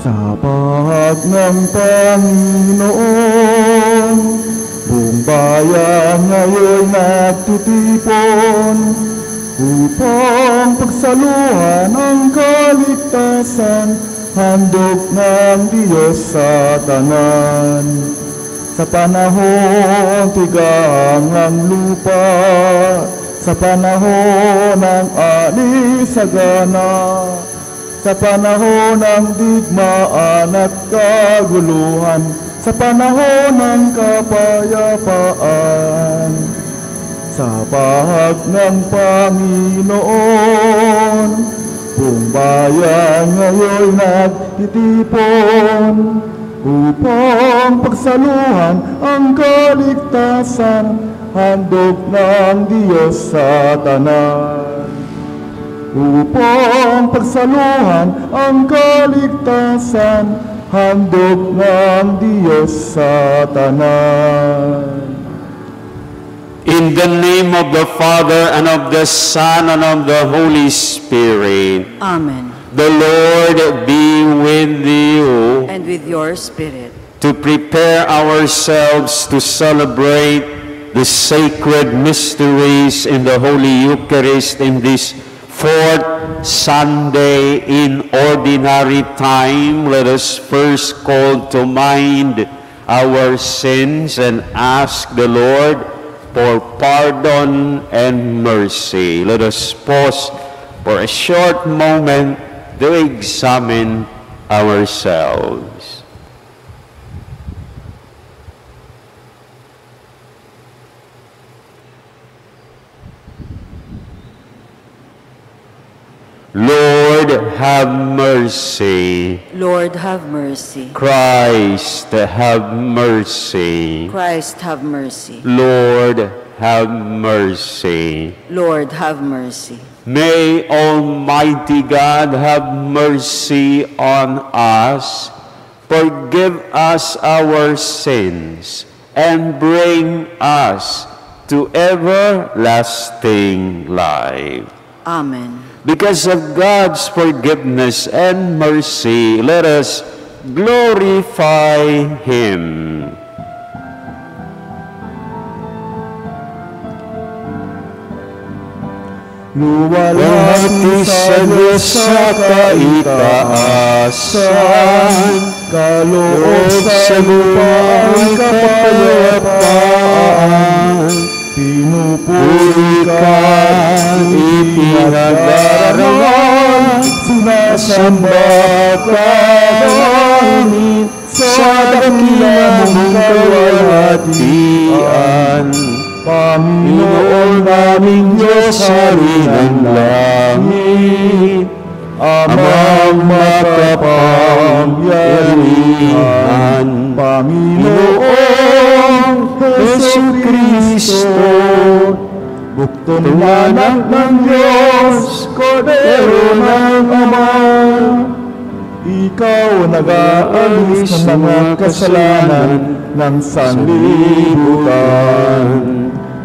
Sa pahag ng Panginoon, buong bayan ngayon nagtitipon upang pagsaluhan ang kaligtasan, handog ng Diyos sa tanan. Sa panahon tigang ang lupa, sa panahon ng anisagana, sa panahon ng digmaan at kaguluhan, sa panahon ng kapayapaan. Sa pahag ng Panginoon, buong bayan ngayon nagtitipon upang pagsaluhan ang kaligtasan, handog ng Diyos sa tanan. Upang pagsaluhan ang kaligtasan, handog ng Diyos sa tanan. In the name of the Father, and of the Son, and of the Holy Spirit. Amen. The Lord be with you. And with your spirit. To prepare ourselves to celebrate the sacred mysteries in the Holy Eucharist in this fourth Sunday in ordinary time, let us first call to mind our sins and ask the Lord for pardon and mercy. Let us pause for a short moment to examine ourselves. Lord, have mercy. Lord, have mercy. Christ, have mercy. Christ, have mercy. Lord, have mercy. Lord, have mercy. May Almighty God have mercy on us, forgive us our sins, and bring us to everlasting life. Amen. Because of God's forgiveness and mercy, let us glorify Him. Luwalhati sa Diyos sa kaitaasan, kaloob sa lupa ay kapayapaan. Pinupuri ka, ipinagdarama, sinasamba ka namin sa dakila mong kaluwalhatian. Panginoon naming Diyos, Hari ng langit, Amang makapangyarihan, Panginoong Jesucristo, buktong anak ng Diyos, Kordero ng Ama. Ikaw nag-aalis ng mga kasalanan ng sanlibutan.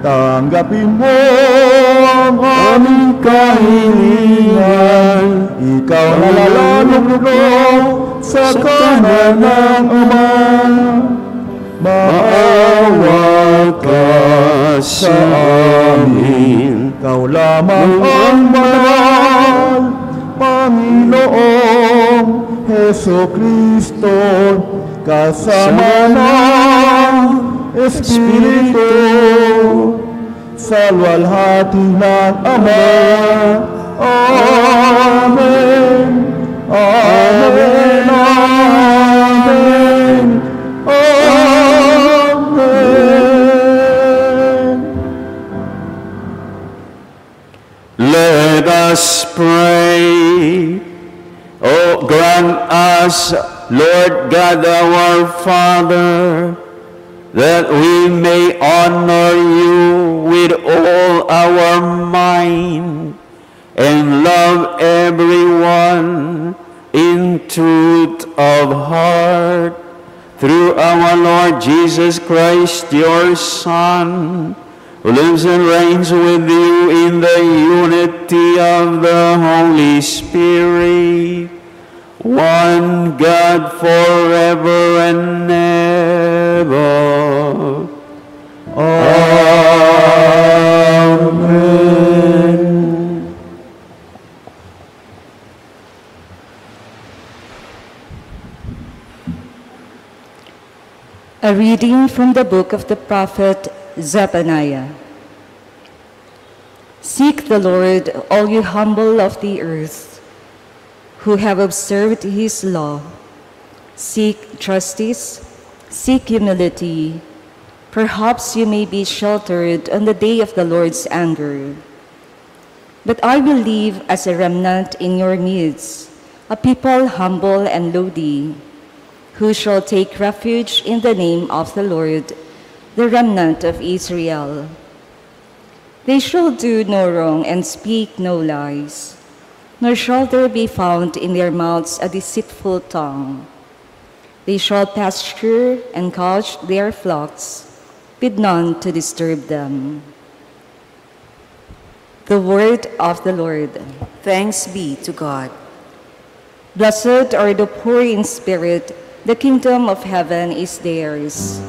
Tanggapin mo ang aming kahilingan. Ikaw nalalulog sa kanan ng Ama. Maawa ka sa amin. Ikaw lamang ang banal, Panginoong Jesucristo, kasama ng Espiritu, sa luwalhati ng Ama. Amen. Amen. Amen. Amen. Let us pray. Oh, grant us, Lord God our Father, that we may honor you with all our mind and love everyone in truth of heart, through our Lord Jesus Christ, your Son, who lives and reigns with you in the unity of the Holy Spirit, one God forever and ever. Amen. A reading from the book of the prophet Zephaniah. Seek the Lord, all you humble of the earth, who have observed his law. Seek justice, seek humility. Perhaps you may be sheltered on the day of the Lord's anger. But I will leave as a remnant in your midst, a people humble and lowly, who shall take refuge in the name of the Lord, the remnant of Israel. They shall do no wrong and speak no lies, nor shall there be found in their mouths a deceitful tongue. They shall pasture and couch their flocks, with none to disturb them. The word of the Lord. Thanks be to God. Blessed are the poor in spirit, the kingdom of heaven is theirs.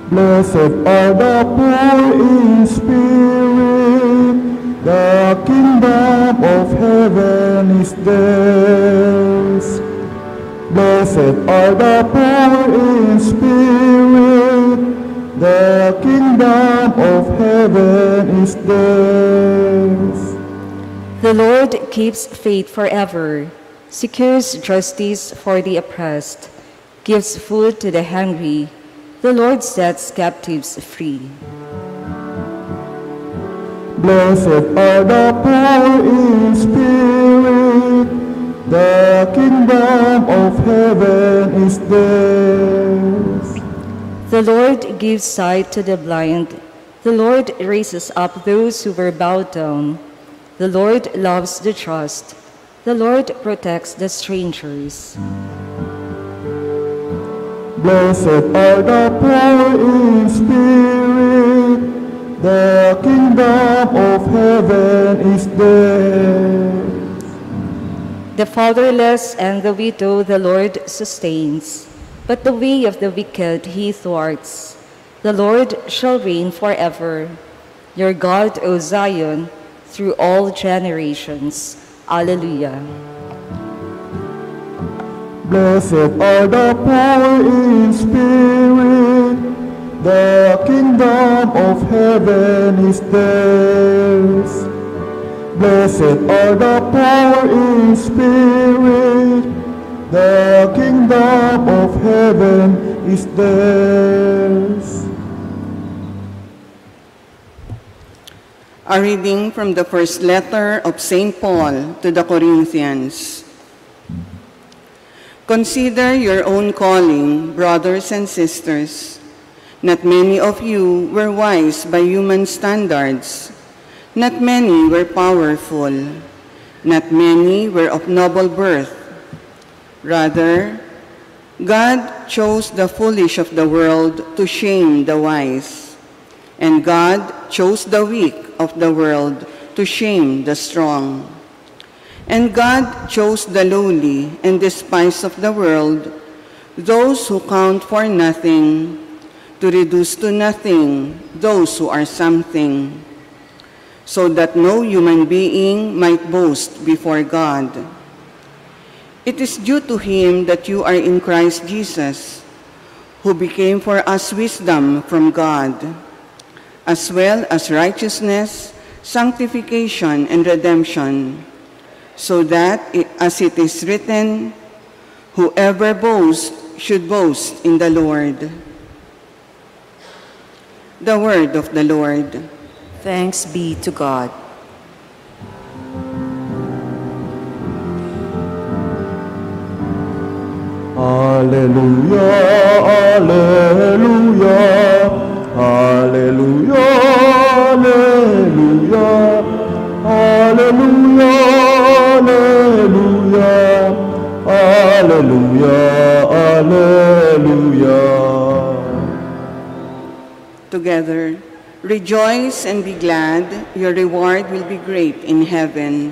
Blessed are the poor in spirit, the kingdom of heaven is theirs. Blessed are the poor in spirit, the kingdom of heaven is theirs. The Lord keeps faith forever, secures justice for the oppressed, gives food to the hungry. The Lord sets captives free. Blessed are the poor in spirit, the kingdom of heaven is theirs. The Lord gives sight to the blind. The Lord raises up those who were bowed down. The Lord loves the just. The Lord protects the strangers. Blessed are the poor in spirit, the kingdom of heaven is theirs. The fatherless and the widow the Lord sustains, but the way of the wicked he thwarts. The Lord shall reign forever, your God, O Zion, through all generations. Alleluia. Blessed are the poor in spirit, the kingdom of heaven is theirs. Blessed are the poor in spirit, the kingdom of heaven is theirs. A reading from the first letter of St. Paul to the Corinthians. Consider your own calling, brothers and sisters. Not many of you were wise by human standards. Not many were powerful. Not many were of noble birth. Rather, God chose the foolish of the world to shame the wise. And God chose the weak of the world to shame the strong. And God chose the lowly and despised of the world, those who count for nothing, to reduce to nothing those who are something, so that no human being might boast before God. It is due to him that you are in Christ Jesus, who became for us wisdom from God, as well as righteousness, sanctification, and redemption, so that, as it is written, whoever boasts should boast in the Lord. The word of the Lord. Thanks be to God. Alleluia, alleluia, alleluia, alleluia, alleluia, alleluia, alleluia, alleluia. Together, Rejoice and be glad, your reward will be great in heaven.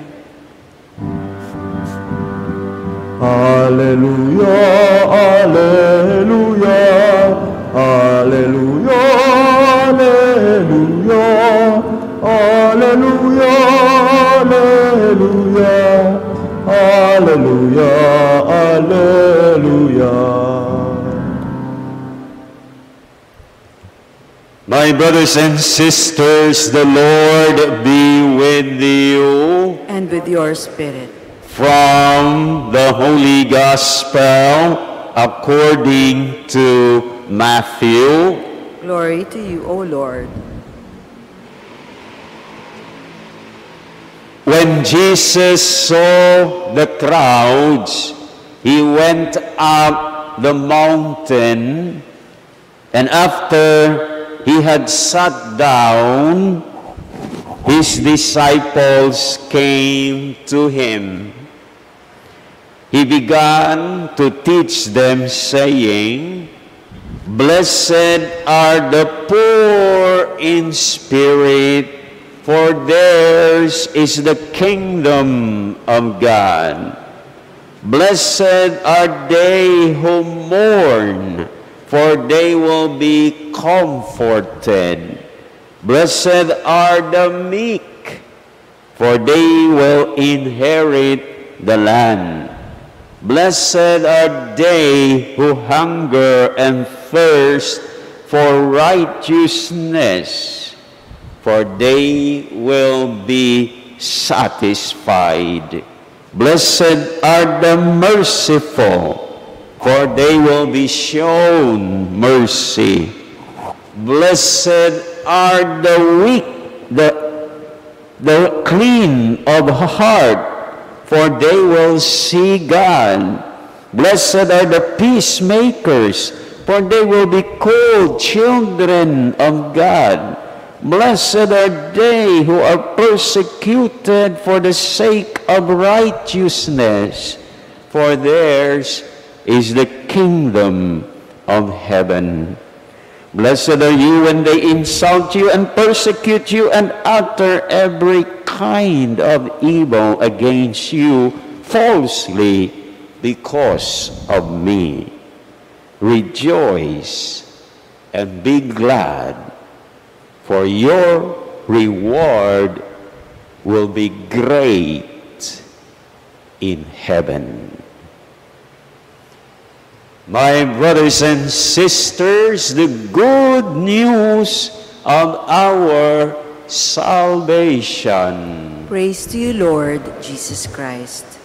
Alleluia, alleluia, alleluia, alleluia, alleluia, alleluia, alleluia, alleluia. My brothers and sisters, the Lord be with you. And with your spirit. From the Holy Gospel according to Matthew. Glory to you, O Lord. When Jesus saw the crowds, he went up the mountain, and after he had sat down, his disciples came to him. He began to teach them, saying, Blessed are the poor in spirit, for theirs is the kingdom of God. Blessed are they who mourn, for they will be comforted. Blessed are the meek, for they will inherit the land. Blessed are they who hunger and thirst for righteousness, for they will be satisfied. Blessed are the merciful, for they will be shown mercy. Blessed are the weak, the clean of heart, for they will see God. Blessed are the peacemakers, for they will be called children of God. Blessed are they who are persecuted for the sake of righteousness, for theirs is the kingdom of heaven. Blessed are you when they insult you and persecute you and utter every kind of evil against you falsely because of me. Rejoice and be glad, for your reward will be great in heaven. My brothers and sisters, the good news of our salvation. Praise to you, Lord Jesus Christ.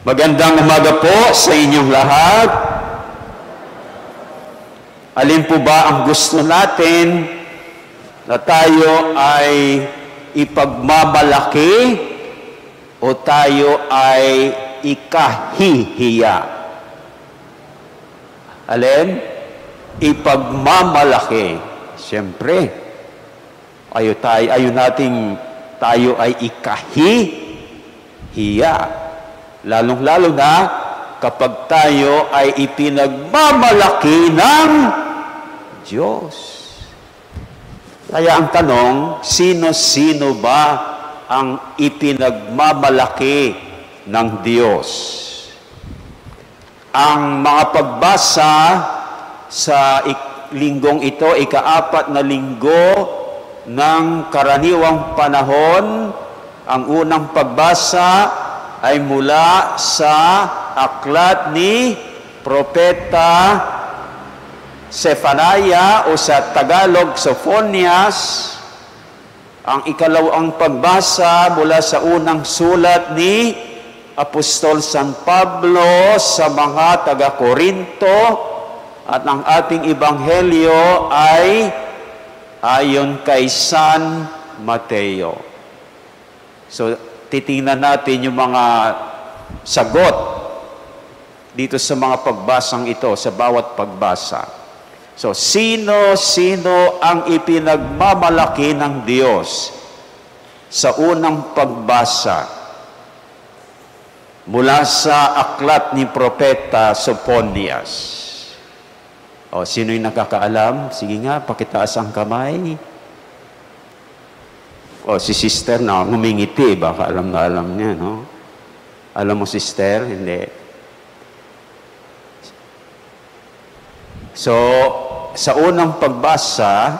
Magandang umaga po sa inyong lahat. Alin po ba ang gusto natin na tayo ay ipagmamalaki o tayo ay ikahihiya? Alin? Ipagmamalaki. Siyempre, ayaw nating tayo ay ikahihiya. Lalong-lalo na kapag tayo ay ipinagmamalaki ng Diyos. Kaya ang tanong, sino-sino ba ang ipinagmamalaki ng Diyos? Ang mga pagbasa sa linggong ito, ika-4 na linggo ng karaniwang panahon, ang unang pagbasa ay mula sa aklat ni Propeta Sephaniah o sa Tagalog, Sophonias. Ang ikalawang pagbasa mula sa unang sulat ni Apostol San Pablo sa mga taga-Korinto, at ang ating ebanghelyo ay ayon kay San Mateo. So, titingnan natin yung mga sagot dito sa mga pagbasang ito, sa bawat pagbasa. So, sino ang ipinagmamalaki ng Diyos sa unang pagbasa mula sa aklat ni Propeta Sophonias? O, sino yung nakakaalam? Sige nga, pakitaas ang kamay. O, si sister na ngumingiti, baka alam na alam niya, no? Alam mo, sister? Hindi. So, sa unang pagbasa,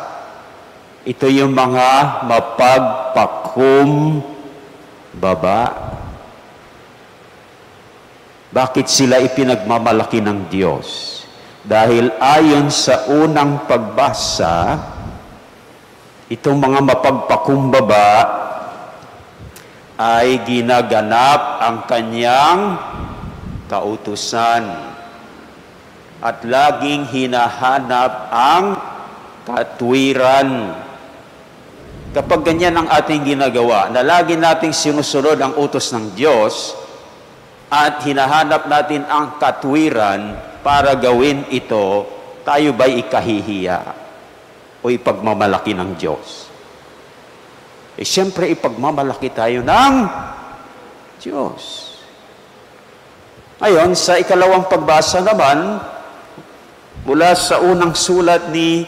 ito yung mga mapagpakumbaba. Bakit sila ipinagmamalaki ng Diyos? Dahil ayon sa unang pagbasa, itong mga mapagpakumbaba ay ginaganap ang kanyang kautusan at laging hinahanap ang katwiran. Kapag ganyan ang ating ginagawa, na lagi nating sinusunod ang utos ng Diyos at hinahanap natin ang katwiran para gawin ito, tayo ba'y ikahihiya o ipagmamalaki ng Diyos? Eh, siyempre, ipagmamalaki tayo ng Diyos. Ngayon, sa ikalawang pagbasa naman, mula sa unang sulat ni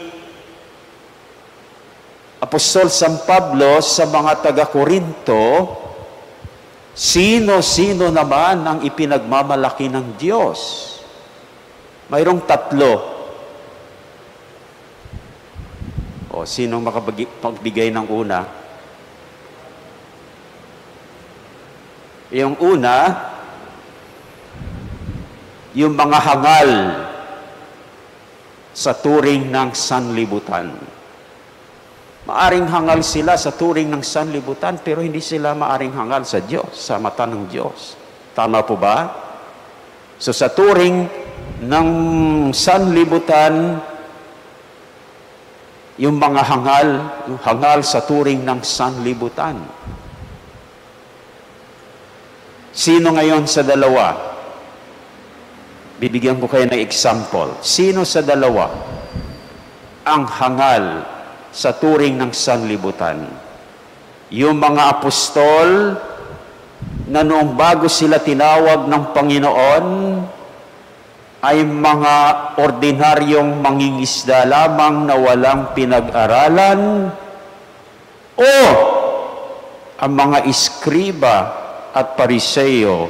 Apostol San Pablo sa mga taga-Korinto, sino-sino naman ang ipinagmamalaki ng Diyos? Mayroong 3. O, sinong makapagbigay ng una? Yung una, yung mga hangal sa turing ng sanlibutan. Maaring hangal sila sa turing ng sanlibutan, pero hindi sila maaring hangal sa Diyos, sa mata ng Diyos. Tama po ba? So sa turing ng sanlibutan, yung mga hangal sa turing ng sanlibutan. Sino ngayon sa dalawa? Bibigyan ko kayo ng example. Sino sa dalawa ang hangal sa turing ng sanlibutan? Yung mga apostol na noong bago sila tinawag ng Panginoon ay mga ordinaryong mangingisda lamang na walang pinag-aralan, o ang mga iskriba at pariseyo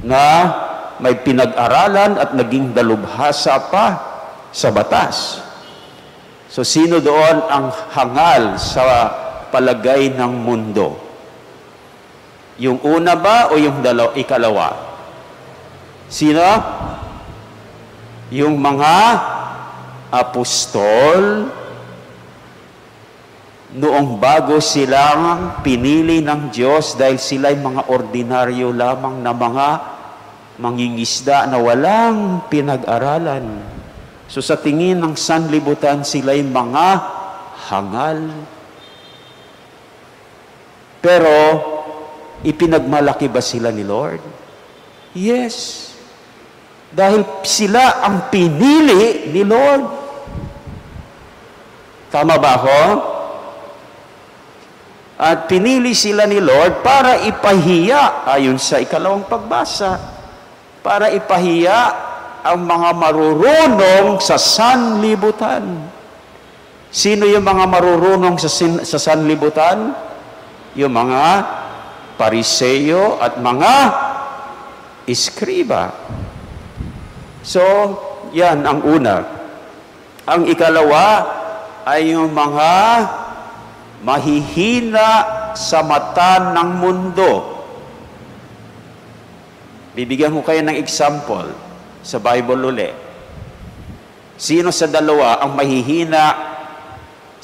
na may pinag-aralan at naging dalubhasa pa sa batas? So, sino doon ang hangal sa palagay ng mundo? Yung una ba o yung ikalawa? Sino? Yung mga apostol noong bago silang pinili ng Diyos dahil sila'y mga ordinaryo lamang na mga mangingisda na walang pinag-aralan. So sa tingin ng sanlibutan, sila'y mga hangal. Pero ipinagmalaki ba sila ni Lord? Yes. Dahil sila ang pinili ni Lord. Tama ba ako? At pinili sila ni Lord para ipahiya, ayon sa ikalawang pagbasa, para ipahiya ang mga marurunong sa sanlibutan. Sino yung mga marurunong sa sanlibutan? Yung mga pariseyo at mga iskriba. So, yan ang una. Ang ikalawa ay yung mga mahihina sa mata ng mundo. Bibigyan ko kayo ng example sa Bible uli. Sino sa dalawa ang mahihina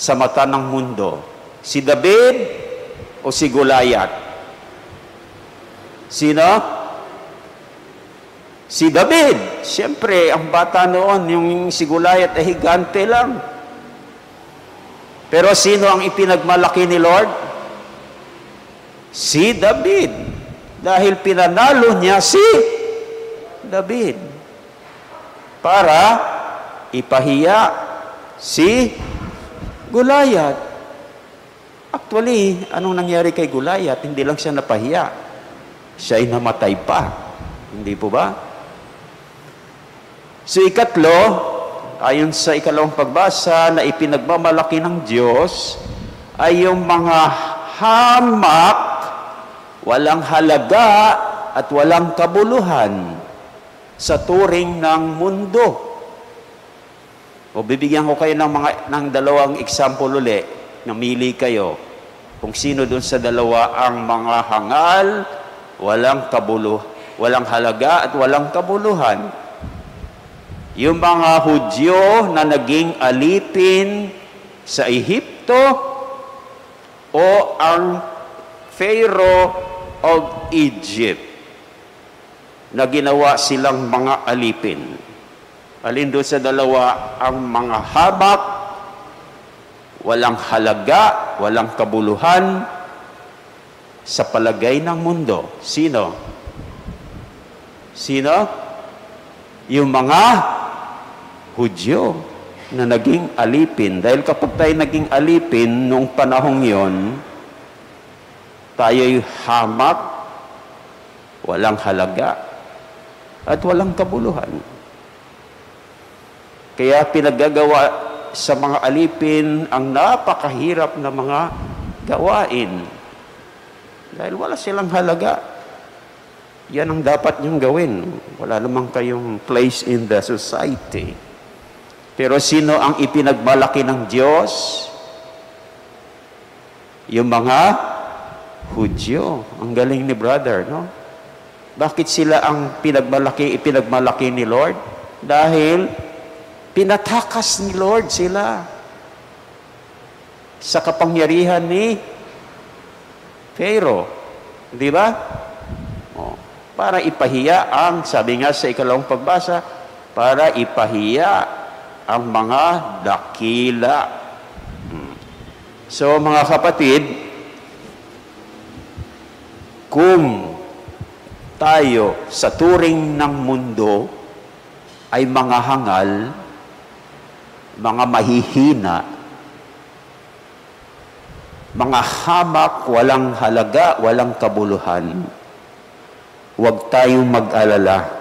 sa mata ng mundo? Si David o si Goliath? Sino? Si David. Siyempre, ang bata noon, yung si Goliath ay higante lang. Pero sino ang ipinagmalaki ni Lord? Si David. Dahil pinanalo niya si David. Para ipahiya si Goliath. Actually, anong nangyari kay Goliath? Hindi lang siya napahiya. Siya ay namatay pa. Hindi po ba? So ikatlo, ayon sa ikalawang pagbasa, na ipinagmamalaki ng Diyos ay yung mga hamak, walang halaga at walang kabuluhan sa turing ng mundo. O bibigyan ko kayo ng dalawang example uli. Namili kayo kung sino doon sa dalawa ang mga hangal, walang halaga at walang kabuluhan. Yung mga Hudyo na naging alipin sa Ehipto o ang Pharaoh of Egypt na ginawa silang mga alipin. Alin doon sa dalawa ang mga hamak, walang halaga, walang kabuluhan sa palagay ng mundo? Sino? Sino? Yung mga Hudyo na naging alipin. Dahil kapag tayo naging alipin nung panahong yon, tayo'y hamak, walang halaga, at walang kabuluhan. Kaya pinagagawa sa mga alipin ang napakahirap na mga gawain. Dahil wala silang halaga. Yan ang dapat niyong gawin. Wala namang kayong place in the society. Pero sino ang ipinagmalaki ng Diyos? Yung mga Hudyo. Ang galing ni brother, no? Bakit sila ang ipinagmalaki ni Lord? Dahil pinatakas ni Lord sila sa kapangyarihan ni Pharaoh. Di ba? Para ipahiya ang, sabi nga sa ikalawang pagbasa, para ipahiya ang mga dakila. So mga kapatid, kung tayo sa turing ng mundo ay mga hangal, mga mahihina, mga hamak, walang halaga, walang kabuluhan, huwag tayong mag-alala.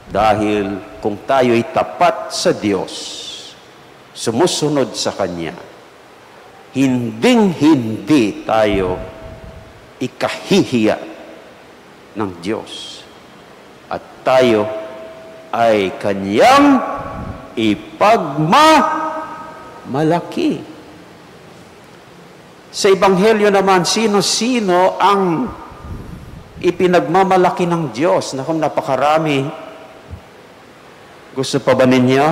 Dahil kung tayo'y tapat sa Diyos, sumusunod sa Kanya, hinding-hindi tayo ikahihiya ng Diyos. At tayo ay Kanyang ipagmamalaki. Sa Ebanghelyo naman, sino-sino ang ipinagmamalaki ng Diyos? Naku, napakarami. Gusto pa ba ninyo?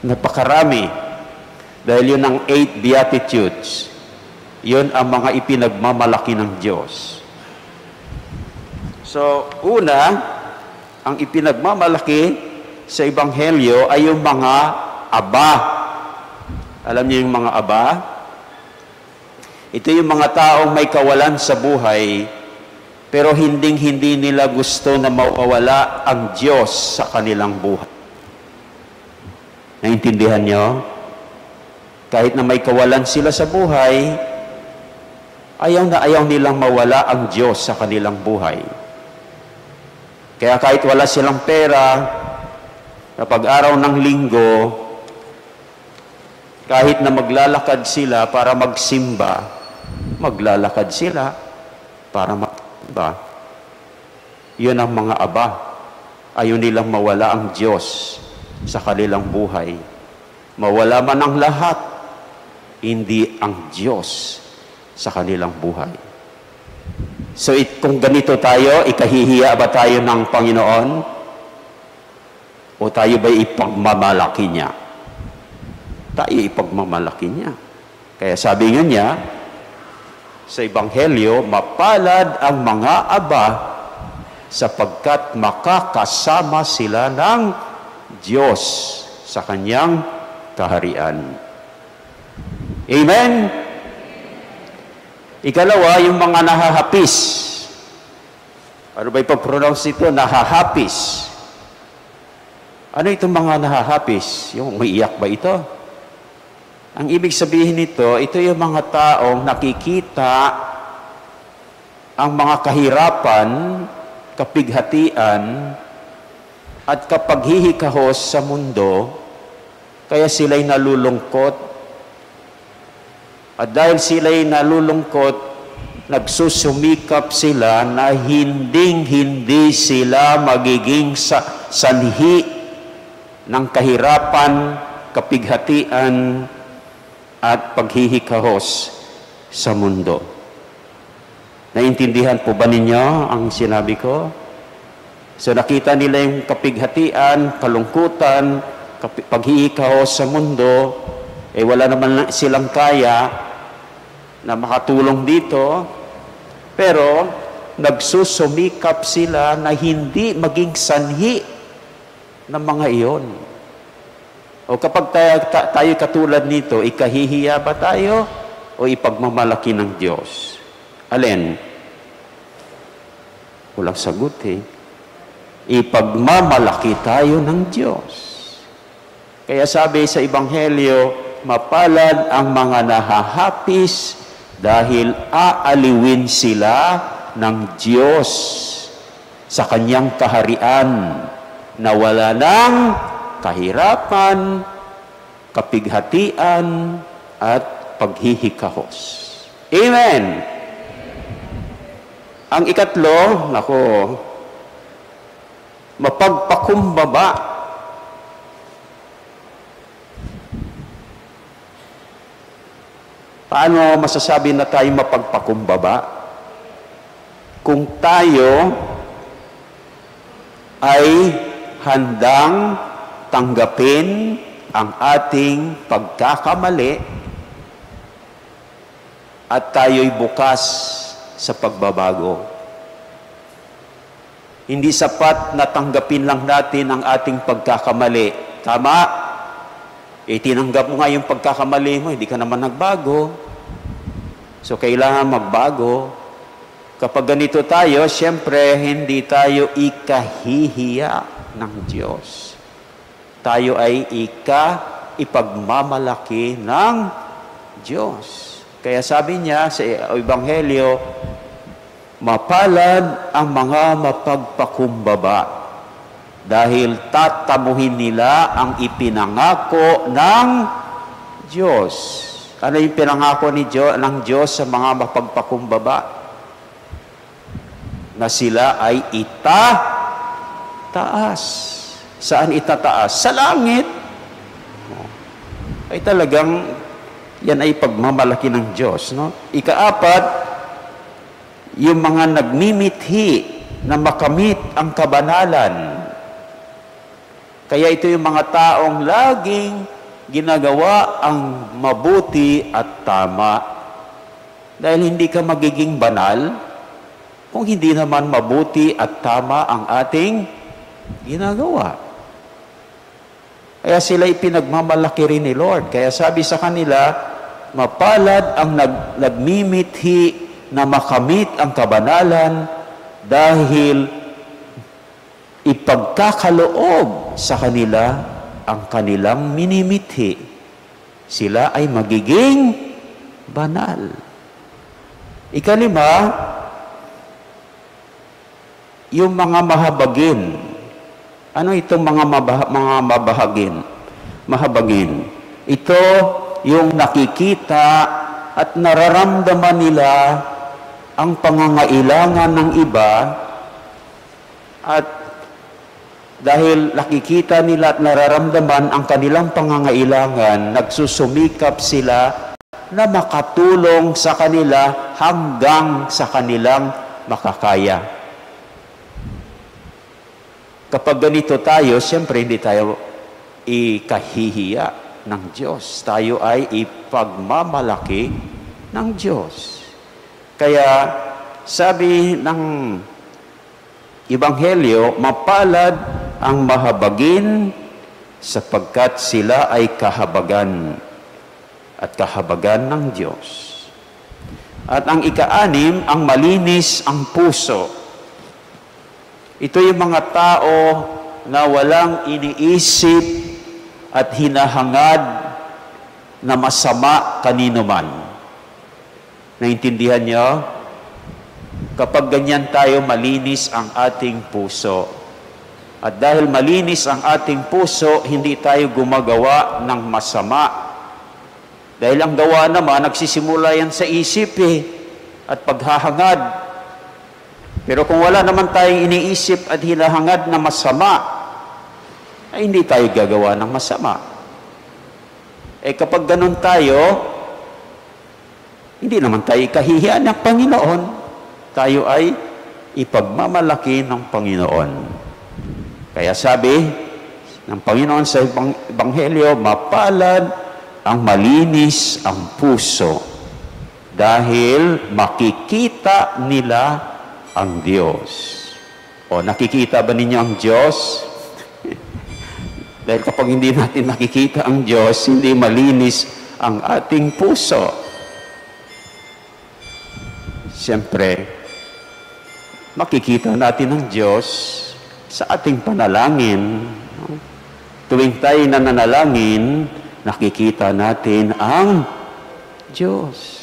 Napakarami. Dahil yun ang 8 Beatitudes. Yun ang mga ipinagmamalaki ng Diyos. So, una, ang ipinagmamalaki sa Ebanghelyo ay yung mga aba. Alam niyo yung mga aba? Ito yung mga taong may kawalan sa buhay, pero hindi nila gusto na mawawala ang Diyos sa kanilang buhay. Naintindihan niyo? Kahit na may kawalan sila sa buhay, ayaw nilang mawala ang Diyos sa kanilang buhay. Kaya kahit wala silang pera, kapag araw ng linggo, kahit na maglalakad sila para magsimba, maglalakad sila para magsimba. Yun ang mga aba. Ayaw nilang mawala ang Diyos sa kanilang buhay. Mawala man ang lahat, hindi ang Diyos sa kanilang buhay. So kung ganito tayo, ikahihiya ba tayo ng Panginoon? O tayo ba ipagmamalaki niya? Tayo ipagmamalaki niya. Kaya sabi nga niya, sa Ebanghelyo, mapalad ang mga aba sapagkat makakasama sila ng Diyos sa kanyang kaharian. Amen? Ikalawa, yung mga nahahapis. Ano ba ipag-pronounce ito? Nahahapis. Ano itong mga nahahapis? Yung umiiyak ba ito? Ang ibig sabihin nito, ito yung mga taong nakikita ang mga kahirapan, kapighatian, At kapag hihikahos sa mundo, kaya sila'y nalulungkot. At dahil sila'y nalulungkot, nagsusumikap sila na hindi sila magiging sanhi ng kahirapan, kapighatian, at paghihikahos sa mundo. Naintindihan po ba ninyo ang sinabi ko? So nakita nila yung kapighatian, kalungkutan, paghihikahos sa mundo, wala naman silang kaya na makatulong dito, pero nagsusumikap sila na hindi maging sanhi ng mga iyon. O kapag tayo katulad nito, ikahihiya ba tayo o ipagmamalaki ng Diyos? Alin? Walang sagot Ipagmamalaki tayo ng Diyos. Kaya sabi sa Ebanghelyo, mapalad ang mga nahahapis dahil aaliwin sila ng Diyos sa kanyang kaharian na wala ng kahirapan, kapighatian, at paghihikahos. Amen! Ang ikatlo, mapagpakumbaba. Paano masasabi na tayo mapagpakumbaba? Kung tayo ay handang tanggapin ang ating pagkakamali at tayo'y bukas sa pagbabago. Hindi sapat na tanggapin lang natin ang ating pagkakamali. Tama? Tinanggap mo nga yung pagkakamali mo, hindi ka naman nagbago. So, kailangan magbago. Kapag ganito tayo, siyempre, hindi tayo ikahihiya ng Diyos. Tayo ay ipagmamalaki ng Diyos. Kaya sabi niya sa Ebanghelyo, mapalad ang mga mapagpakumbaba dahil tatamuhin nila ang ipinangako ng Diyos. Ano yung pinangako ng Diyos sa mga mapagpakumbaba? Na sila ay itataas. Saan itataas? Sa langit. Ay talagang, yan ay pagmamalaki ng Diyos. No? Ikaapat, yung mga nagmimithi na makamit ang kabanalan. Kaya ito yung mga taong laging ginagawa ang mabuti at tama. Dahil hindi ka magiging banal kung hindi naman mabuti at tama ang ating ginagawa. Kaya sila ipinagmamalaki rin ni Lord. Kaya sabi sa kanila, mapalad ang nagmimithi na makamit ang kabanalan dahil ipagkakaloob sa kanila ang kanilang minimithi. Sila ay magiging banal. Ikalima, yung mga mahabagin. Ano itong mga mahabagin? Ito yung nakikita at nararamdaman nila ang pangangailangan ng iba at dahil nakikita nila at nararamdaman ang kanilang pangangailangan, nagsusumikap sila na makatulong sa kanila hanggang sa kanilang makakaya. Kapag ganito tayo, siyempre hindi tayo ikahihiya ng Diyos. Tayo ay ipagmamalaki ng Diyos. Kaya sabi ng Ebanghelyo, mapalad ang mahabagin sapagkat sila ay kahabagan at kahabagan ng Diyos. At ang ika-anim, ang malinis ang puso. Ito yung mga tao na walang iniisip at hinahangad na masama kanino man. Naintindihan niyo? Kapag ganyan tayo, malinis ang ating puso. At dahil malinis ang ating puso, hindi tayo gumagawa ng masama. Dahil ang gawa naman, nagsisimula yan sa isip at paghahangad. Pero kung wala naman tayong iniisip at hinahangad na masama, ay hindi tayo gagawa ng masama. Kapag ganun tayo, hindi naman tayo ikahihiyan ng Panginoon. Tayo ay ipagmamalaki ng Panginoon. Kaya sabi ng Panginoon sa Ebanghelyo, mapalad ang malinis ang puso dahil makikita nila ang Diyos. O nakikita ba ninyo ang Diyos? Dahil kapag hindi natin nakikita ang Diyos, hindi malinis ang ating puso. Siyempre, makikita natin ang Diyos sa ating panalangin. Tuwing tayo nananalangin, nakikita natin ang Diyos.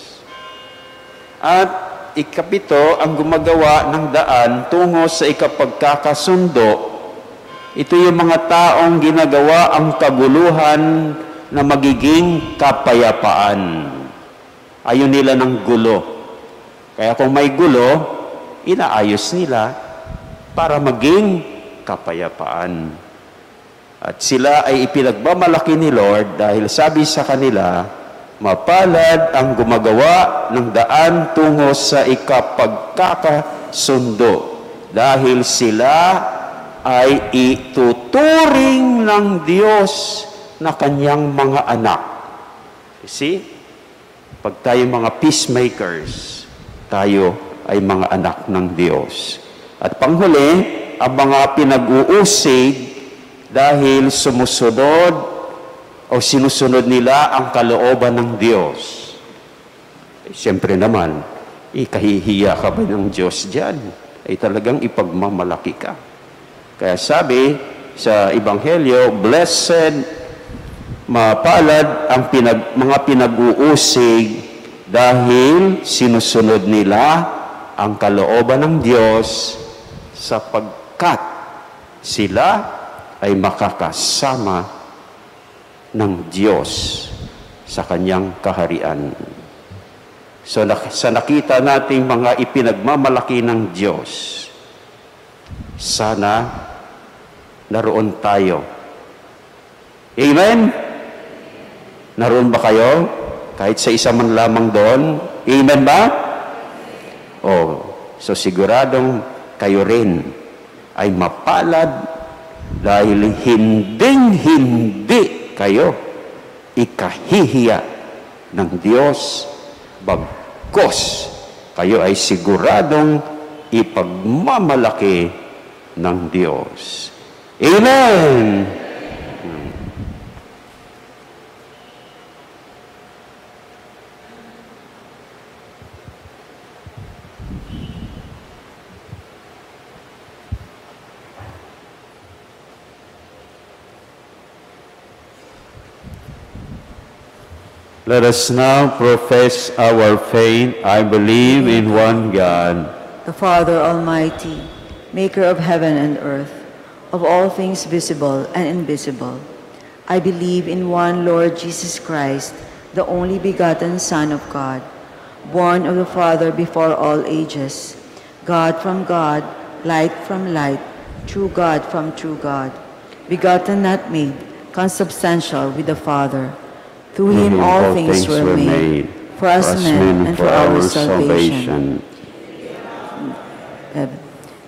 At ikapito, ang gumagawa ng daan tungo sa ikapagkakasundo. Ito yung mga taong ginagawa ang kaguluhan na magiging kapayapaan. Ayaw nila ng gulo. Kaya kung may gulo, inaayos nila para maging kapayapaan. At sila ay ipinagmamalaki ni Lord dahil sabi sa kanila, mapalad ang gumagawa ng daan tungo sa ikapagkakasundo dahil sila ay ituturing ng Diyos na kanyang mga anak. You see? Pag tayo mga peacemakers, tayo ay mga anak ng Diyos. At panghuli, ang mga pinag-uusig dahil sumusunod o sinusunod nila ang kalooban ng Diyos. Siyempre naman, ikahihiya ka ba ng Diyos dyan? Ay talagang ipagmamalaki ka. Kaya sabi sa Ebanghelyo, blessed, mapalad ang mga pinag-uusig dahil sinusunod nila ang kalooban ng Diyos sapagkat sila ay makakasama ng Diyos sa kanyang kaharian. So sa nakita nating mga ipinagmamalaki ng Diyos, sana naroon tayo. Amen? Naroon ba kayo? Kahit sa isa man lamang doon? Amen ba? So siguradong kayo rin ay mapalad dahil hinding-hindi kayo ikahihiya ng Diyos, bagkos kayo ay siguradong ipagmamalaki ng Diyos. Amen! Let us now profess our faith. I believe in one God, the Father Almighty, maker of heaven and earth, of all things visible and invisible. I believe in one Lord Jesus Christ, the only begotten Son of God, born of the Father before all ages, God from God, light from light, true God from true God, begotten not made, consubstantial with the Father. Through him all things were made, for us men and for our salvation.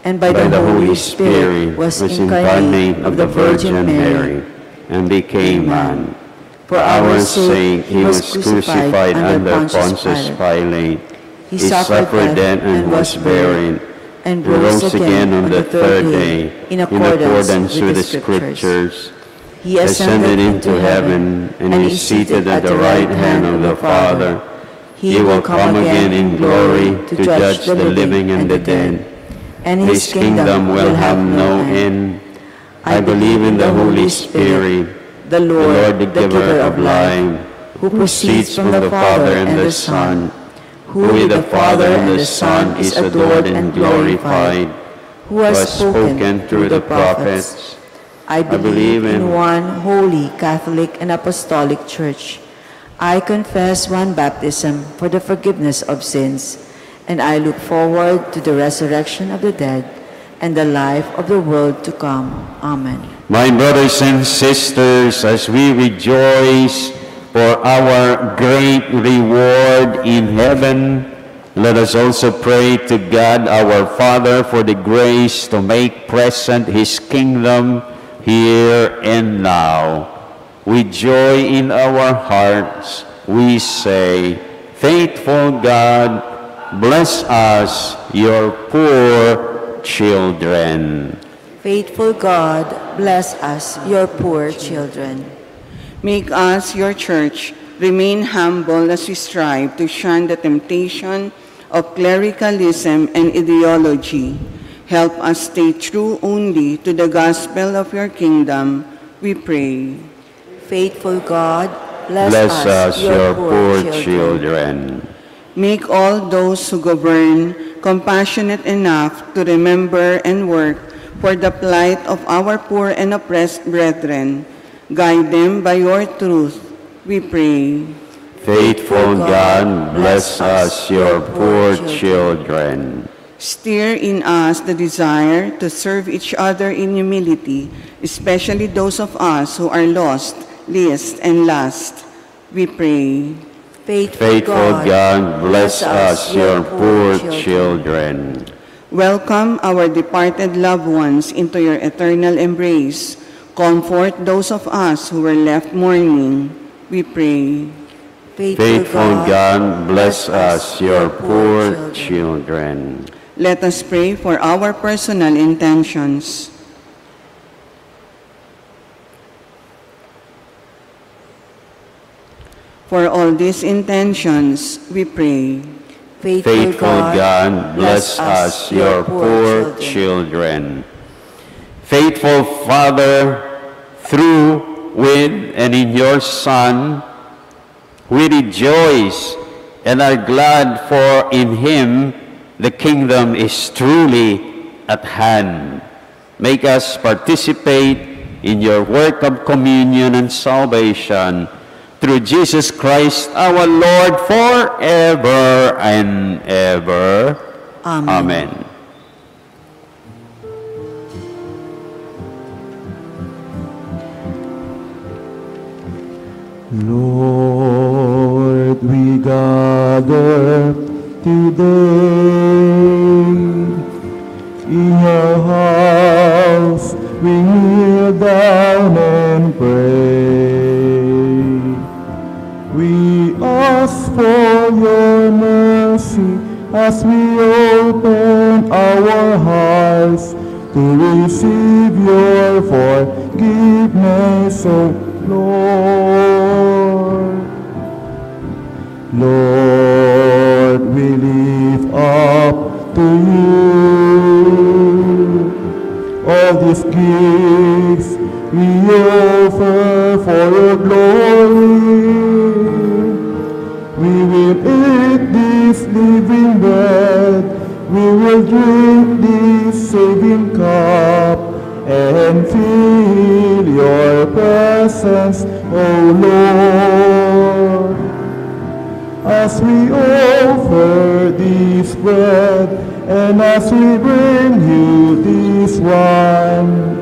And by the Holy Spirit was incarnate of the Virgin Mary, and became man. For our sake he was crucified under Pontius Pilate. He suffered death and was buried, and rose again on the third day, in accordance with the Scriptures. He ascended into heaven, and is seated at the right hand of the Father. He will come again in glory to judge the living and the dead, and his kingdom will have no end. I believe in the Holy Spirit, the Lord, the giver of life, who proceeds from the Father and the Son, who with the Father and the Son is adored and glorified. who has spoken through the prophets. I believe in one holy Catholic and Apostolic Church. I confess one baptism for the forgiveness of sins, and I look forward to the resurrection of the dead and the life of the world to come. Amen. My brothers and sisters, as we rejoice for our great reward in heaven, let us also pray to God our Father for the grace to make present His kingdom here and now. With joy in our hearts, we say, Faithful God, bless us, your poor children. Faithful God, bless us, your poor children. Make us, your church, remain humble as we strive to shun the temptation of clericalism and ideology. Help us stay true only to the gospel of your kingdom, we pray. Faithful God, bless us, your poor children. Make all those who govern compassionate enough to remember and work for the plight of our poor and oppressed brethren. Guide them by your truth, we pray. Faithful God, bless us, your poor children. Stir in us the desire to serve each other in humility, especially those of us who are lost, least, and last. We pray. Faithful God, bless us, your poor children. Welcome our departed loved ones into your eternal embrace. Comfort those of us who were left mourning. We pray. Faithful God, bless us, your poor children. Let us pray for our personal intentions. For all these intentions, we pray. Faithful God, bless us, your poor children. Faithful Father, through, with, and in your Son, we rejoice and are glad, for in Him the kingdom is truly at hand. Make us participate in your work of communion and salvation through Jesus Christ our Lord, forever and ever. Amen. Amen. Lord, we gather today in your house, we kneel down and pray. We ask for your mercy as we open our hearts to receive your forgiveness, O Lord. Lord, we lift up to you all these gifts we offer for your glory. We will eat this living bread, we will drink this saving cup, and feel your presence, O Lord. As we offer this bread, and as we bring you this wine,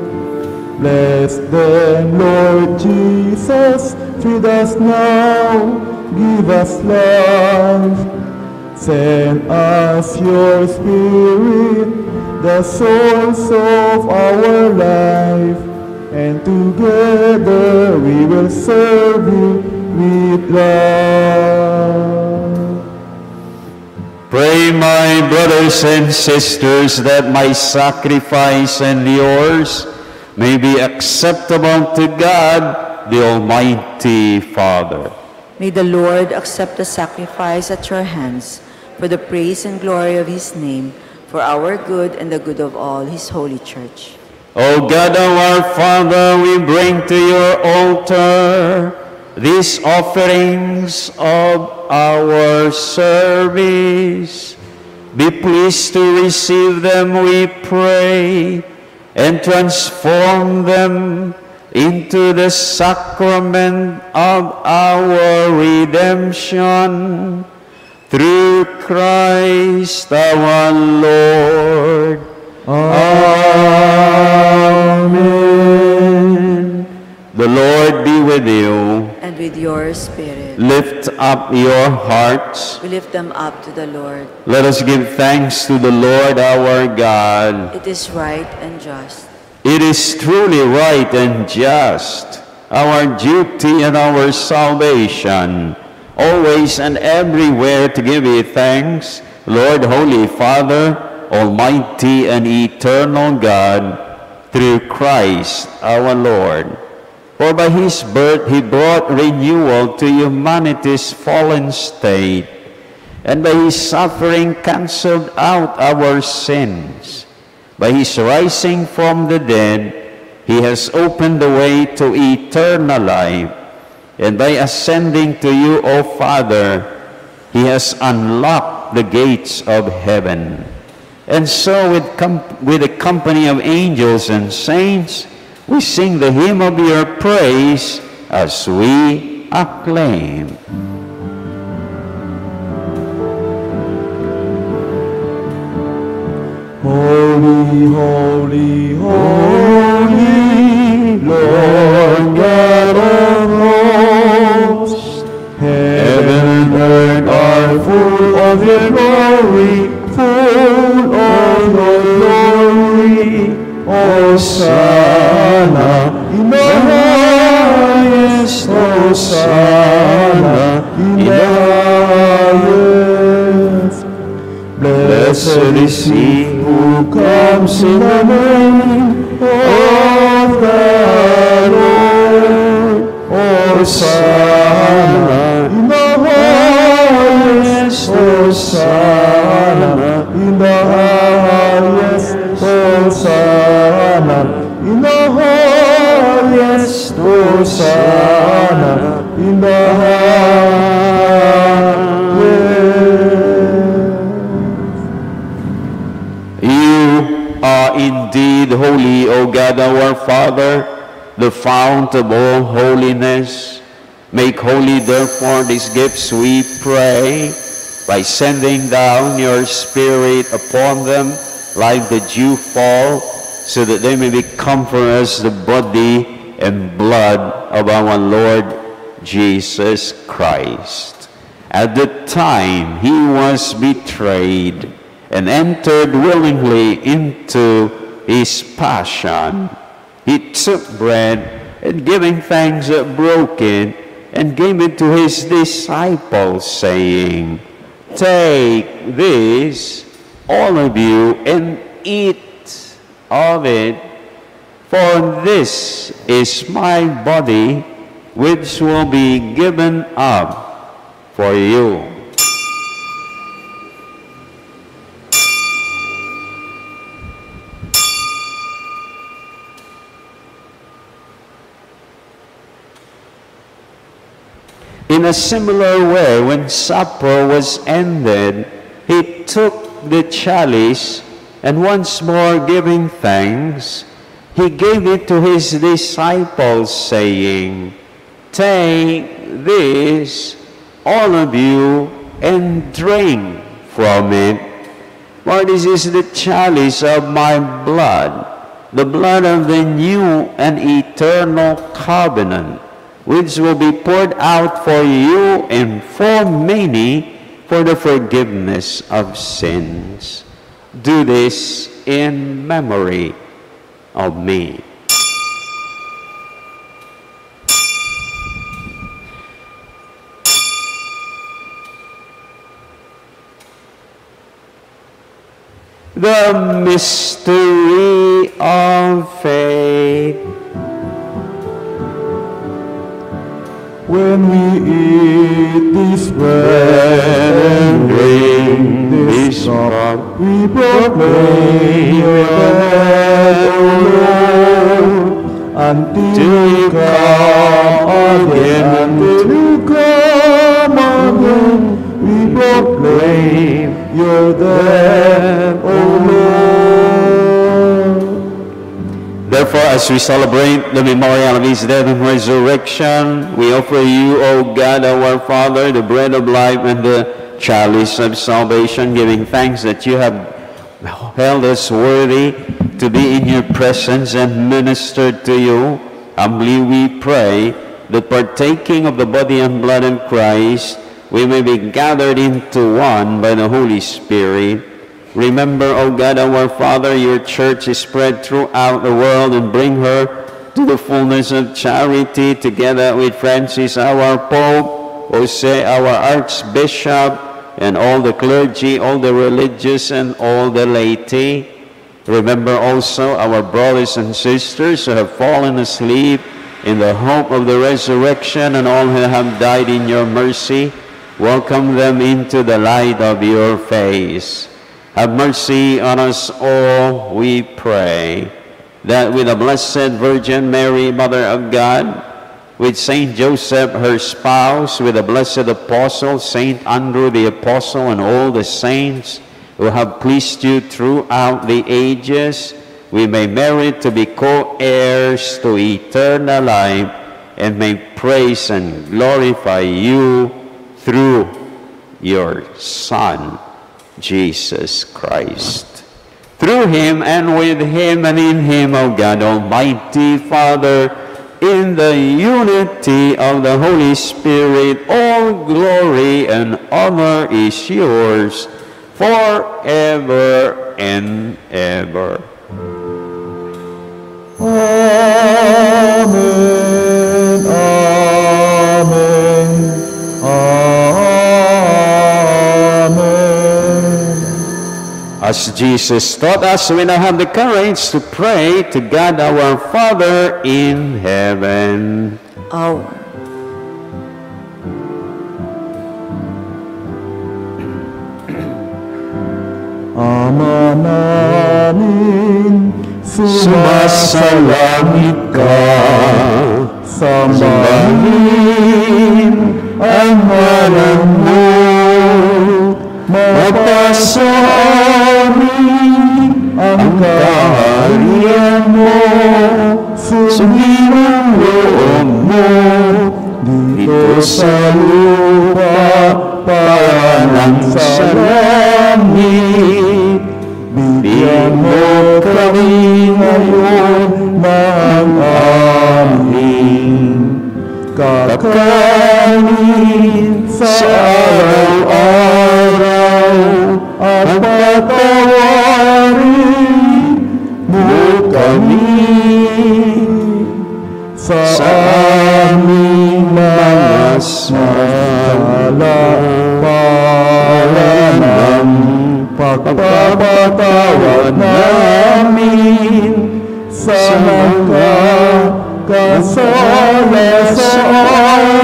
bless them, Lord Jesus, feed us now, give us life. Send us your Spirit, the source of our life, and together we will serve you with love. Pray, my brothers and sisters, that my sacrifice and yours may be acceptable to God, the Almighty Father. May the Lord accept the sacrifice at your hands for the praise and glory of his name, for our good and the good of all his holy church. O God, our Father, we bring to your altar these offerings of our service. Be pleased to receive them, we pray, and transform them into the sacrament of our redemption. Through Christ our Lord. Amen. The Lord be with you. And with your spirit. Lift up your hearts. We lift them up to the Lord. Let us give thanks to the Lord our God. It is right and just. It is truly right and just, our duty and our salvation, always and everywhere to give you thanks, Lord, Holy Father, Almighty and eternal God, through Christ our Lord. For by his birth he brought renewal to humanity's fallen state, and by his suffering canceled out our sins. By his rising from the dead, he has opened the way to eternal life, and by ascending to you, O Father, he has unlocked the gates of heaven. And so with a company of angels and saints, we sing the hymn of your praise as we acclaim. Holy, holy, holy, Lord God of hosts, heaven and earth are full of your glory, full of your glory. Hosanna in the highest, Hosanna in the highest. Blessed is he who comes in the name of the Lord. Hosanna in the highest, Hosanna in the highest, Hosanna in the highest, Hosanna in the Indeed, holy, O God our Father, the fount of all holiness. Make holy, therefore, these gifts, we pray, by sending down your Spirit upon them like the dew fall, so that they may become for us the body and blood of our Lord Jesus Christ. At the time he was betrayed and entered willingly into his passion, he took bread, and giving thanks, broke it, and gave it to his disciples, saying, "Take this, all of you, and eat of it, for this is my body, which will be given up for you." In a similar way, when supper was ended, he took the chalice, and once more giving thanks, he gave it to his disciples, saying, "Take this, all of you, and drink from it. For this is the chalice of my blood, the blood of the new and eternal covenant, which will be poured out for you and for many for the forgiveness of sins. Do this in memory of me." The mystery of faith. When we eat this bread and drink this cup, we proclaim your death, O Lord, until you come again. Until you come again, we proclaim your death, O Lord. Therefore, as we celebrate the memorial of his death and resurrection, we offer you, O God, our Father, the bread of life and the chalice of salvation, giving thanks that you have held us worthy to be in your presence and minister to you. Humbly we pray that partaking of the body and blood of Christ, we may be gathered into one by the Holy Spirit. Remember, O God, our Father, your church is spread throughout the world, and bring her to the fullness of charity, together with Francis, our Pope, Jose, our Archbishop, and all the clergy, all the religious, and all the laity. Remember also our brothers and sisters who have fallen asleep in the hope of the resurrection, and all who have died in your mercy. Welcome them into the light of your face. Have mercy on us all, we pray, that with the Blessed Virgin Mary, Mother of God, with Saint Joseph, her spouse, with the blessed apostle, Saint Andrew the apostle, and all the saints who have pleased you throughout the ages, we may merit to be co-heirs to eternal life, and may praise and glorify you through your Son, Jesus Christ. Through him and with him and in him, O God, Almighty Father, in the unity of the Holy Spirit, all glory and honor is yours forever and ever. Amen, amen, amen. As Jesus taught us, we now have the courage to pray to God our Father in heaven. Our Ama namin, sumasalangit ka, sambahin ang ngalan mo, mapasa amin ang kaharian mo, sundin ang loob mo, dito sa lupa para ng sa langit. Bigyan mo kami ngayon ng aming kakanin sa araw-araw, at patawarin mo kami sa aming mga sala, para ng pagpapatawad namin sa mga kasala sa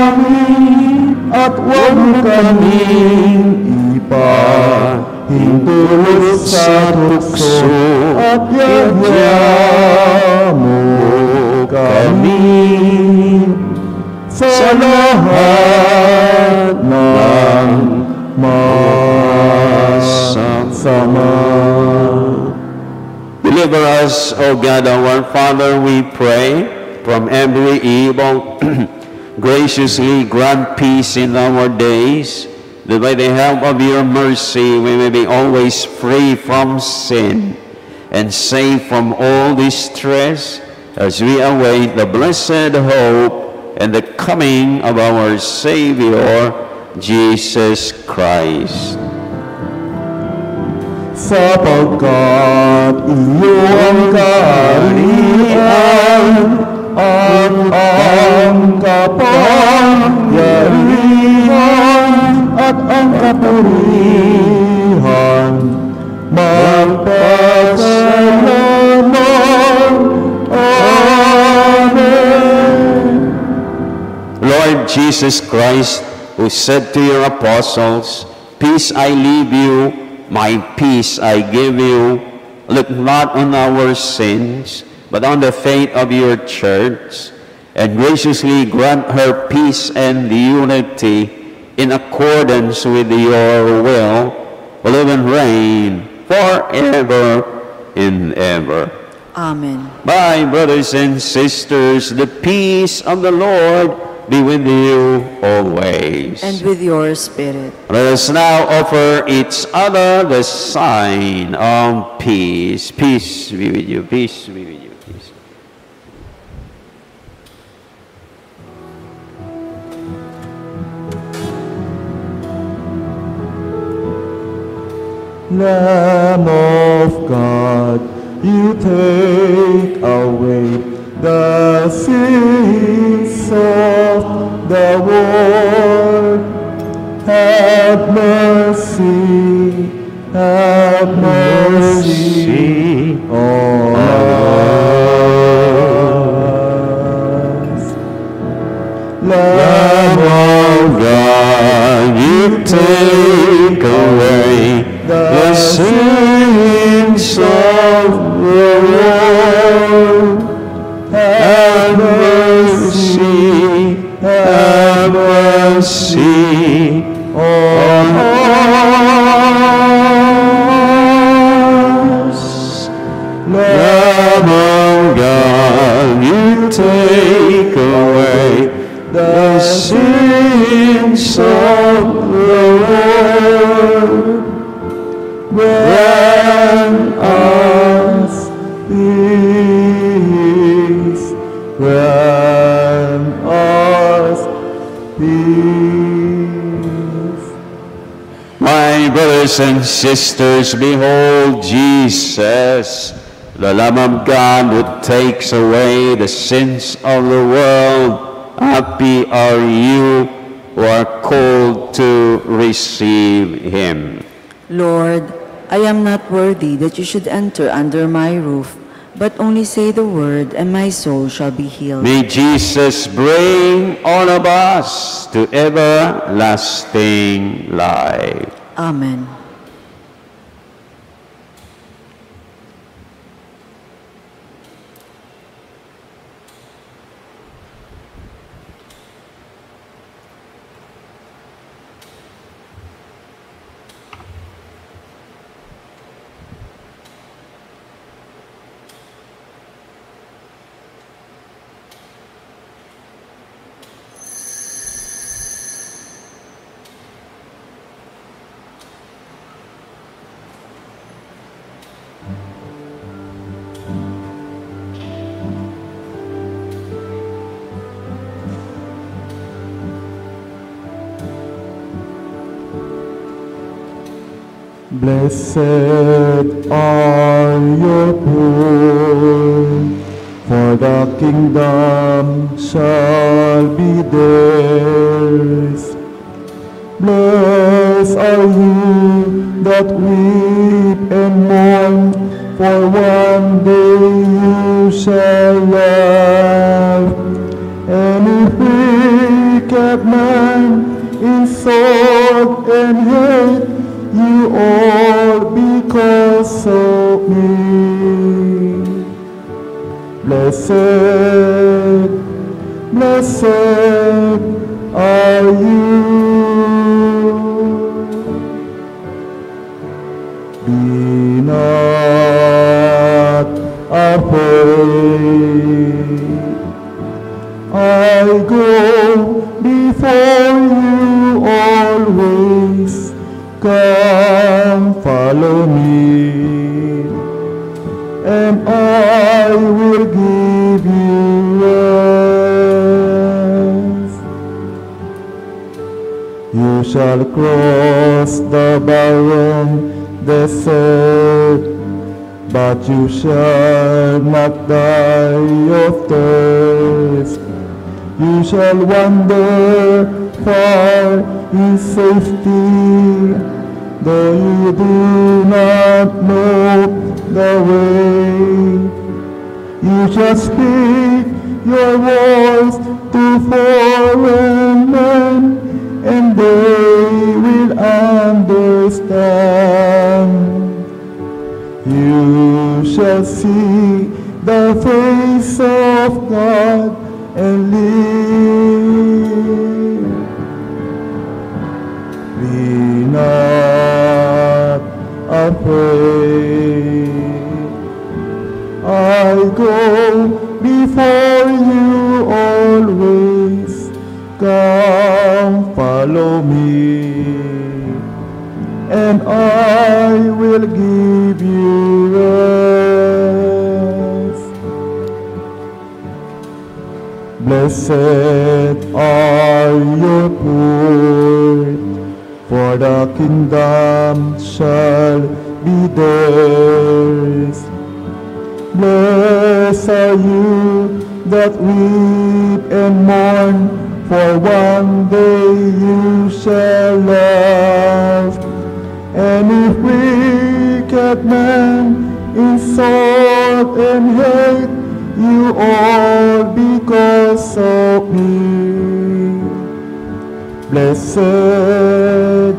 amin, at huwag mo kaming ipahintulot sa tukso, at yadya mo kami sa lahat ng masama. Deliver us, O God, our Father, we pray, from every evil. Graciously grant peace in our days, that by the help of your mercy we may be always free from sin and safe from all distress, as we await the blessed hope and the coming of our Savior, Jesus Christ. Sapagkat iyong kaharian at ang kapangyarihan at ang kapurihan magpasalamat. Amen. Lord Jesus Christ, who said to your apostles, "Peace I leave you, my peace I give you," look not on our sins, but on the faith of your church, and graciously grant her peace and unity in accordance with your will, who live forever and ever. Amen. My brothers and sisters, the peace of the Lord be with you always. And with your spirit. Let us now offer each other the sign of peace. Peace be with you. Peace be with you. Peace. Lamb of God, you take away the sins of the world. Have mercy, have mercy on us. Lamb of God, you take away the sins of the world. Have mercy, have mercy on us. Lamb of God, you take away the sins of the world. Grant us peace, grant us peace. My brothers and sisters, behold Jesus, the Lamb of God who takes away the sins of the world. Happy are you who are called to receive him. Lord, I am not worthy that you should enter under my roof, but only say the word, and my soul shall be healed. May Jesus bring all of us to everlasting life. Amen. Blessed are your poor, for the kingdom shall be theirs. Blessed are you that weep and mourn, for one day you shall laugh. And if wicked man insult and hate you all because of me. Blessed, blessed are you. Be not afraid. I go before you always. Come, follow me, and I will give you rest. You shall cross the barren desert, but you shall not die of thirst. You shall wander far in safety, though you do not know the way. You shall speak your voice to foreign men, and they will understand. You shall see the face of God and live. Be not afraid. and I will give you rest. Blessed are your poor, for the kingdom shall be theirs. Blessed are you that weep and mourn, for one day you shall laugh. And if wicked men insult and hate you all because of me, blessed,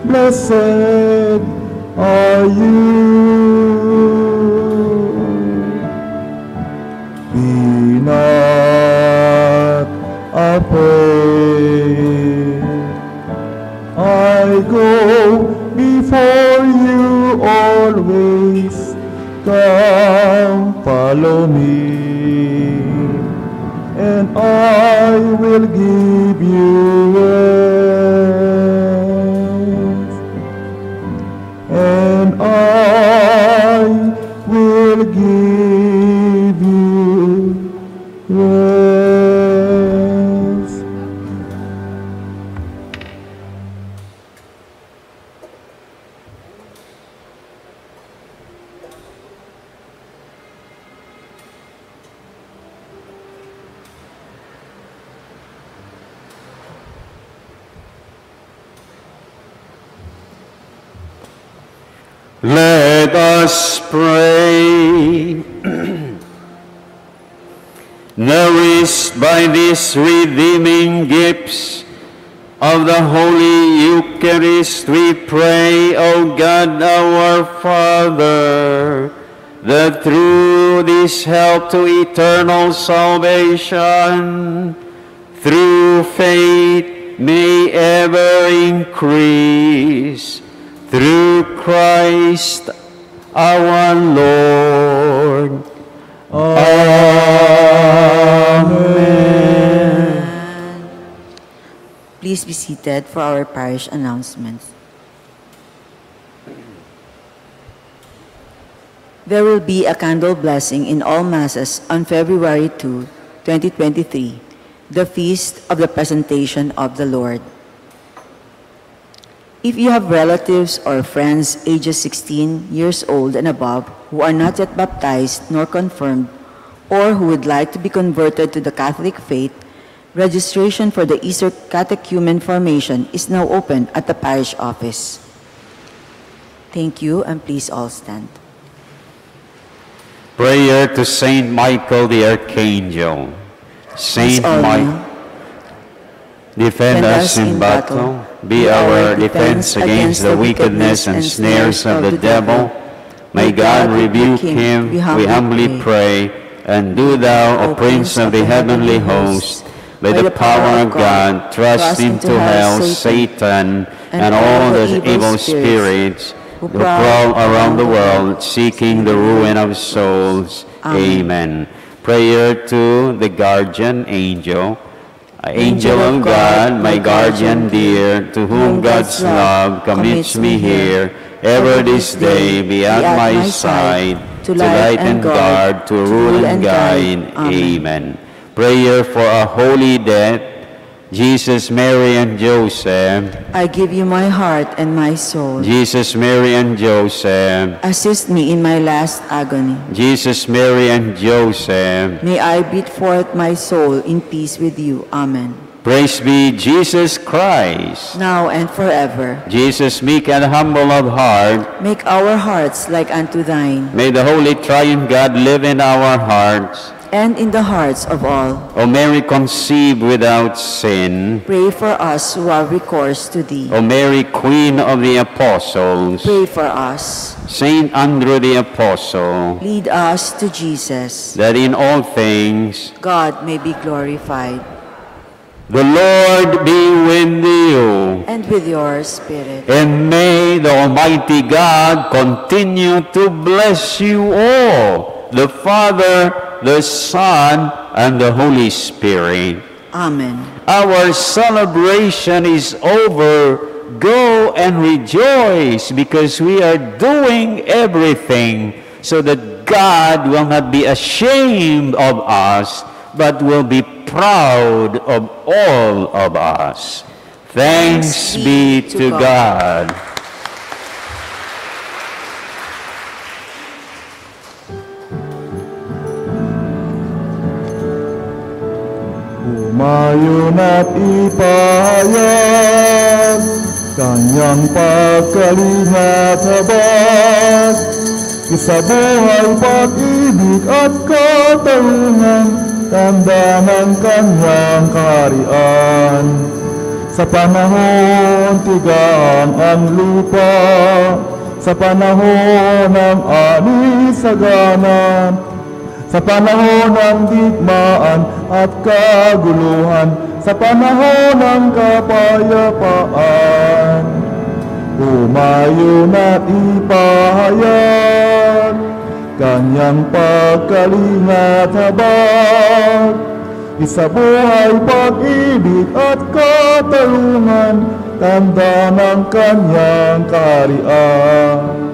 blessed are you. Be not afraid. I go before you always. Come, follow me, and I will give you rest. And I will give you rest. Let us pray. Nourished by these redeeming gifts of the Holy Eucharist, we pray, O God our Father, that through this help to eternal salvation, through faith may ever increase, through Christ our Lord. Amen. Please be seated for our parish announcements. There will be a candle blessing in all Masses on February 2, 2023, the feast of the Presentation of the Lord. If you have relatives or friends ages 16 years old and above who are not yet baptized nor confirmed, or who would like to be converted to the Catholic faith, registration for the Easter Catechumen Formation is now open at the parish office. Thank you, and please all stand. Prayer to Saint Michael the Archangel. Saint Michael, defend us in battle. Be our defense against the wickedness and snares of the devil. May God rebuke him, we humbly pray. And do thou, O Prince of the heavenly host, by the power of God, thrust into hell Satan and all the evil spirits who prowl around the world, seeking the ruin of souls. Amen. Prayer to the guardian angel. Angel of God, my guardian dear, to whom God's love commits me here, ever this day be at my side, to light and guard, to rule and guide. Amen. Prayer for a holy death. Jesus, Mary, and Joseph, I give you my heart and my soul. Jesus, Mary, and Joseph, Assist me in my last agony. Jesus, Mary, and Joseph, May I beat forth my soul in peace with you. Amen. praise be Jesus Christ. Now and forever. Jesus, meek and humble of heart, Make our hearts like unto thine, may the Holy Triune God live in our hearts. and in the hearts of all. O Mary, conceived without sin. Pray for us who have recourse to thee. O Mary, Queen of the Apostles. Pray for us. Saint Andrew the Apostle, Lead us to Jesus. that in all things God may be glorified. the Lord be with you. And with your spirit. And may the Almighty God continue to bless you all, the Father, the Son, and the Holy Spirit. Amen. Our celebration is over, go and rejoice because we are doing everything so that God will not be ashamed of us, but will be proud of all of us. Thanks be to God. Humayon at ipahayag kanyang pagkalingat habag, isabuhay pag-ibig at katarungan, tanda ng kanyang kaharian. Sa panahon tigang ang lupa, sa panahon ng ani sagana, sa panahon ng digmaan at kaguluhan, sa panahon ng kapayapaan. Humayon at ipahayag kanyang pagkalingat habag, isabuhay pag-ibig at katarungan, tanda ng kanyang kaharian.